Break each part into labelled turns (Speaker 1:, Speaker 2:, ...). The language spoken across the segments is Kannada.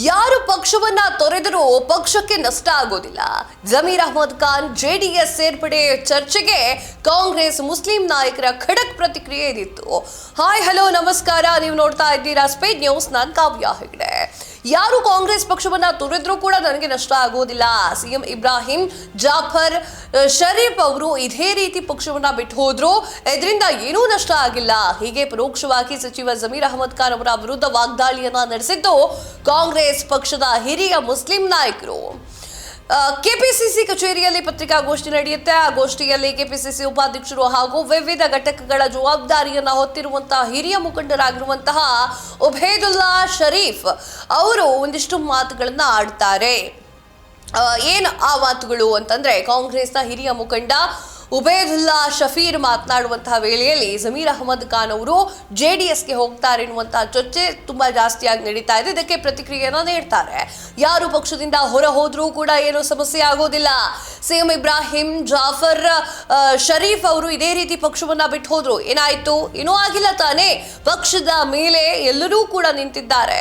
Speaker 1: ಯಾರು ಪಕ್ಷವನ್ನ ತೊರೆದರೂ ಪಕ್ಷಕ್ಕೆ ನಷ್ಟ ಆಗೋದಿಲ್ಲ. ಜಮೀರ್ ಅಹ್ಮದ್ ಖಾನ್ ಜೆಡಿಎಸ್ ಸೇರ್ಪಡೆ ಚರ್ಚೆಗೆ ಕಾಂಗ್ರೆಸ್ ಮುಸ್ಲಿಂ ನಾಯಕರ ಖಡಕ್ ಪ್ರತಿಕ್ರಿಯೆ ಇದಿತ್ತು. ಹಾಯ್ ಹಲೋ ನಮಸ್ಕಾರ, ನೀವು ನೋಡ್ತಾ ಇದ್ದೀರಾ ಸ್ಪೀಡ್ ನ್ಯೂಸ್. ನಾನು ಕಾವ್ಯ ಹೆಗ್ಡೆ. ಯಾರು ಕಾಂಗ್ರೆಸ್ ಪಕ್ಷವನ್ನ ತೊರೆದ್ರೂ ಕೂಡ ನನಗೆ ನಷ್ಟ ಆಗೋದಿಲ್ಲ. ಸಿಎಂ ಇಬ್ರಾಹಿಂ ಜಾಫರ್ ಶರೀಫ್ ಅವರು ಇದೇ ರೀತಿ ಪಕ್ಷವನ್ನ ಬಿಟ್ಟು ಹೋದ್ರು, ಇದರಿಂದ ಏನೂ ನಷ್ಟ ಆಗಿಲ್ಲ. ಹೀಗೆ ಪರೋಕ್ಷವಾಗಿ ಸಚಿವ ಜಮೀರ್ ಅಹ್ಮದ್ ಖಾನ್ ಅವರ ವಿರುದ್ಧ ವಾಗ್ದಾಳಿಯನ್ನ ನಡೆಸಿದ್ದು ಕಾಂಗ್ರೆಸ್ ಪಕ್ಷದ ಹಿರಿಯ ಮುಸ್ಲಿಂ ನಾಯಕರು. ಕೆಪಿಸಿಸಿ ಕಚೇರಿಯಲ್ಲಿ ಪತ್ರಿಕಾಗೋಷ್ಠಿ ನಡೆಯುತ್ತೆ. ಆ ಗೋಷ್ಠಿಯಲ್ಲಿ ಕೆಪಿಸಿಸಿ ಉಪಾಧ್ಯಕ್ಷರು ಹಾಗೂ ವಿವಿಧ ಘಟಕಗಳ ಜವಾಬ್ದಾರಿಯನ್ನ ಹೊತ್ತಿರುವಂತಹ ಹಿರಿಯ ಮುಖಂಡರಾಗಿರುವಂತಹ ಉಬೇದುಲ್ಲಾ ಶರೀಫ್ ಅವರು ಒಂದಿಷ್ಟು ಮಾತುಗಳನ್ನ ಆಡ್ತಾರೆ. ಏನು ಆ ಮಾತುಗಳು ಅಂತಂದ್ರೆ, ಕಾಂಗ್ರೆಸ್ನ ಹಿರಿಯ ಮುಖಂಡ ಉಬೇದುಲ್ಲಾ ಶಫೀರ್ ಮಾತನಾಡುವಂತಹ ವೇಳೆಯಲ್ಲಿ ಜಮೀರ್ ಅಹ್ಮದ್ ಖಾನ್ ಅವರು ಜೆಡಿಎಸ್ಗೆ ಹೋಗ್ತಾರೆ ಎನ್ನುವಂತಹ ಚರ್ಚೆ ತುಂಬಾ ಜಾಸ್ತಿಯಾಗಿ ನಡೀತಾ ಇದೆ. ಇದಕ್ಕೆ ಪ್ರತಿಕ್ರಿಯೆಯನ್ನ ನೀಡ್ತಾರೆ. ಯಾರು ಪಕ್ಷದಿಂದ ಹೊರ ಹೋದ್ರೂ ಕೂಡ ಏನು ಸಮಸ್ಯೆ ಆಗೋದಿಲ್ಲ. ಸಿಎಂ ಇಬ್ರಾಹಿಂ ಜಾಫರ್ ಶರೀಫ್ ಅವರು ಇದೇ ರೀತಿ ಪಕ್ಷವನ್ನ ಬಿಟ್ಟು ಹೋದ್ರು, ಏನಾಯ್ತು? ಏನೂ ಆಗಿಲ್ಲ ತಾನೇ. ಪಕ್ಷದ ಮೇಲೆ ಎಲ್ಲರೂ ಕೂಡ ನಿಂತಿದ್ದಾರೆ.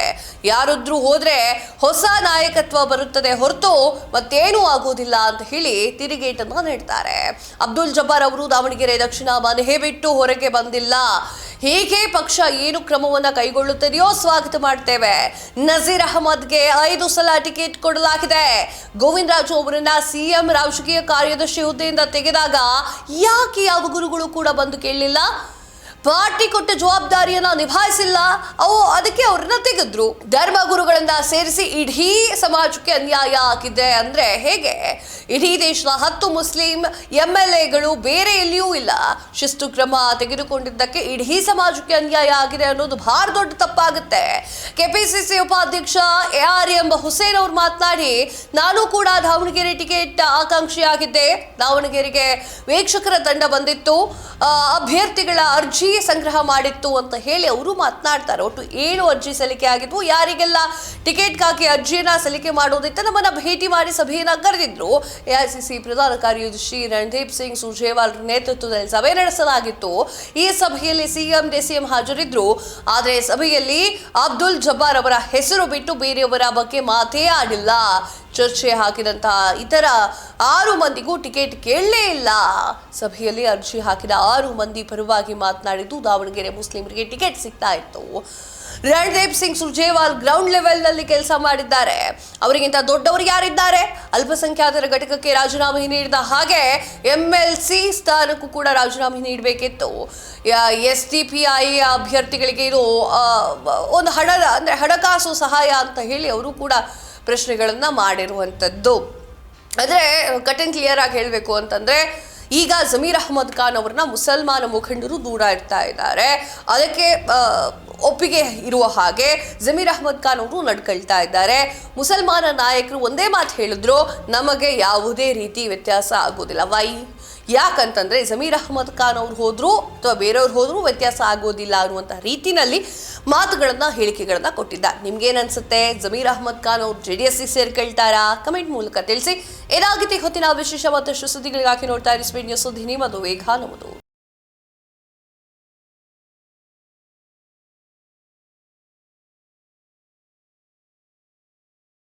Speaker 1: ಯಾರಾದ್ರೂ ಹೋದ್ರೆ ಹೊಸ ನಾಯಕತ್ವ ಬರುತ್ತದೆ ಹೊರತು ಮತ್ತೇನೂ ಆಗೋದಿಲ್ಲ ಅಂತ ಹೇಳಿ ತಿರುಗೇಟನ್ನ ನೀಡ್ತಾರೆ. ಅಬ್ದುಲ್ ಜಬ್ಬಾರ್ ಅವರು ದಾವಣಗೆರೆ ದಕ್ಷಿಣ ಮನೆ ಬಿಟ್ಟು ಹೊರಗೆ ಬಂದಿಲ್ಲ. ಹೀಗೆ ಪಕ್ಷ ಏನು ಕ್ರಮವನ್ನ ಕೈಗೊಳ್ಳುತ್ತದೆಯೋ ಸ್ವಾಗತ ಮಾಡ್ತೇವೆ. ನಜೀರ್ ಅಹಮದ್ಗೆ 5 ಸಲ ಟಿಕೆಟ್ ಕೊಡಲಾಗಿದೆ. ಗೋವಿಂದ ರಾಜು ಅವರನ್ನ ಸಿಎಂ ರಾಜಕೀಯ ಕಾರ್ಯದರ್ಶಿ ಹುದ್ದೆಯಿಂದ ತೆಗೆದಾಗ ಯಾಕೆ ಯಾವ ಗುರುಗಳು ಕೂಡ ಬಂದು ಕೇಳಲಿಲ್ಲ? ಪಾರ್ಟಿ ಕೊಟ್ಟ ಜವಾಬ್ದಾರಿಯನ್ನ ನಿಭಾಯಿಸಿಲ್ಲ, ಅದಕ್ಕೆ ಅವ್ರನ್ನ ತೆಗೆದ್ರು. ಧರ್ಮ ಗುರುಗಳನ್ನ ಸೇರಿಸಿ ಇಡೀ ಸಮಾಜಕ್ಕೆ ಅನ್ಯಾಯ ಆಗಿದೆ ಅಂದ್ರೆ ಹೇಗೆ? ಇಡೀ ದೇಶದ 10 ಮುಸ್ಲಿಂ MLAಗಳು ಬೇರೆ ಎಲ್ಲಿಯೂ ಇಲ್ಲ. ಶಿಸ್ತು ಕ್ರಮ ತೆಗೆದುಕೊಂಡಿದ್ದಕ್ಕೆ ಇಡೀ ಸಮಾಜಕ್ಕೆ ಅನ್ಯಾಯ ಆಗಿದೆ ಅನ್ನೋದು ಬಹಳ ದೊಡ್ಡ ತಪ್ಪಾಗುತ್ತೆ. ಕೆಪಿಸಿಸಿ ಉಪಾಧ್ಯಕ್ಷ ARM ಹುಸೇನ್ ಅವರು ಮಾತನಾಡಿ, ನಾನು ಕೂಡ ದಾವಣಗೆರೆ ಟಿಕೆಟ್ ಆಕಾಂಕ್ಷಿಯಾಗಿದ್ದೆ. ದಾವಣಗೆರೆಗೆ ವೀಕ್ಷಕರ ತಂಡ ಬಂದಿತ್ತು, ಅಭ್ಯರ್ಥಿಗಳ ಅರ್ಜಿ ಸಂಗ್ರಹ ಮಾಡಿತ್ತು ಅಂತ ಹೇಳಿ ಅವರು ಮಾತನಾಡ್ತಾರೆ. ಒಟ್ಟು 7 ಅರ್ಜಿ ಸಲ್ಲಿಕೆ ಆಗಿದ್ವು. ಯಾರಿಗೆಲ್ಲ ಟಿಕೆಟ್ಗಾಗಿ ಅರ್ಜಿಯನ್ನ ಸಲ್ಲಿಕೆ ಮಾಡೋದಿತ್ತು ನಮ್ಮನ್ನ ಭೇಟಿ ಮಾಡಿ ಸಭೆಯನ್ನ ಕರೆದಿದ್ರು. ಎಐಸಿಸಿ ಪ್ರಧಾನ ಕಾರ್ಯದರ್ಶಿ ರಣದೀಪ್ ಸಿಂಗ್ ಸುರ್ಜೇವಾಲ್ ನೇತೃತ್ವದಲ್ಲಿ ಸಭೆ ನಡೆಸಲಾಗಿತ್ತು. ಈ ಸಭೆಯಲ್ಲಿ ಸಿಎಂ ಡಿಸಿಎಂ ಹಾಜರಿದ್ರು. ಆದರೆ ಸಭೆಯಲ್ಲಿ ಅಬ್ದುಲ್ ಜಬ್ಬಾರ್ ಅವರ ಹೆಸರು ಬಿಟ್ಟು ಬೇರೆಯವರ ಬಗ್ಗೆ ಮಾತೇ ಆಡಿಲ್ಲ. ಚರ್ಚೆ ಹಾಕಿದಂತಹ ಇತರ 6 ಮಂದಿಗೂ ಟಿಕೆಟ್ ಕೇಳಲೇ ಇಲ್ಲ. ಸಭೆಯಲ್ಲಿ ಅರ್ಜಿ ಹಾಕಿದ 6 ಮಂದಿ ಪರವಾಗಿ ಮಾತನಾಡಿದ್ದು ದಾವಣಗೆರೆ ಮುಸ್ಲಿಮರಿಗೆ ಟಿಕೆಟ್ ಸಿಗ್ತಾ ಇತ್ತು. ರಣದೀಪ್ ಸಿಂಗ್ ಸುರ್ಜೇವಾಲ್ ಗ್ರೌಂಡ್ ಲೆವೆಲ್ ನಲ್ಲಿ ಕೆಲಸ ಮಾಡಿದ್ದಾರೆ. ಅವರಿಗಿಂತ ದೊಡ್ಡವರು ಯಾರಿದ್ದಾರೆ? ಅಲ್ಪಸಂಖ್ಯಾತರ ಘಟಕಕ್ಕೆ ರಾಜೀನಾಮೆ ನೀಡಿದ ಹಾಗೆ MLC ಸ್ಥಾನಕ್ಕೂ ಕೂಡ ರಾಜೀನಾಮೆ ನೀಡಬೇಕಿತ್ತು. SDPI ಅಭ್ಯರ್ಥಿಗಳಿಗೆ ಇದು ಒಂದು ಹಣಕಾಸು ಸಹಾಯ ಅಂತ ಹೇಳಿ ಅವರು ಕೂಡ ಪ್ರಶ್ನೆಗಳನ್ನ ಮಾಡಿರುವಂಥದ್ದು. ಆದರೆ ಕಟ್ ಅಂಡ್ ಕ್ಲಿಯರ್ ಆಗಿ ಹೇಳಬೇಕು ಅಂತಂದ್ರೆ, ಈಗ ಜಮೀರ್ ಅಹ್ಮದ್ ಖಾನ್ ಅವರನ್ನ ಮುಸಲ್ಮಾನ ಮುಖಂಡರು ದೂರ ಇಡ್ತಾ ಇದ್ದಾರೆ. ಅದಕ್ಕೆ ಒಪ್ಪಿಗೆ ಇರುವ ಹಾಗೆ ಜಮೀರ್ ಅಹ್ಮದ್ ಖಾನ್ ಅವರು ನಡ್ಕೊಳ್ತಾ ಇದ್ದಾರೆ. ಮುಸಲ್ಮಾನ ನಾಯಕರು ಒಂದೇ ಮಾತು ಹೇಳಿದ್ರು, ನಮಗೆ ಯಾವುದೇ ರೀತಿ ವ್ಯತ್ಯಾಸ ಆಗೋದಿಲ್ಲ. ಯಾಕಂತಂದ್ರೆ ಜಮೀರ್ ಅಹ್ಮದ್ ಖಾನ್ ಅವ್ರು ಹೋದ್ರು ಅಥವಾ ಬೇರೆಯವ್ರು ಹೋದ್ರು ವ್ಯತ್ಯಾಸ ಆಗೋದಿಲ್ಲ ಅನ್ನುವಂಥ ರೀತಿನಲ್ಲಿ ಮಾತುಗಳನ್ನ ಹೇಳಿಕೆಗಳನ್ನ ಕೊಟ್ಟಿದ್ದಾರೆ. ನಿಮ್ಗೇನ್ ಅನ್ಸುತ್ತೆ? ಜಮೀರ್ ಅಹ್ಮದ್ ಖಾನ್ ಅವ್ರು JDS ಸೇರ್ಕೊಳ್ತಾರಾ? ಕಮೆಂಟ್ ಮೂಲಕ ತಿಳಿಸಿ. ಏನಾಗಿದೆ ಹೊತ್ತಿನ ವಿಶೇಷ ಮತ್ತಷ್ಟು ಸುದ್ದಿಗಳಿಗಾಗಿ ನೋಡ್ತಾ ಇರಿ ಸ್ಪೀಡ್ ನ್ಯೂಸ್. ಸುದ್ದಿ ನಿಮ್ಮದು, ವೇಗ ನಮ್ಮದು.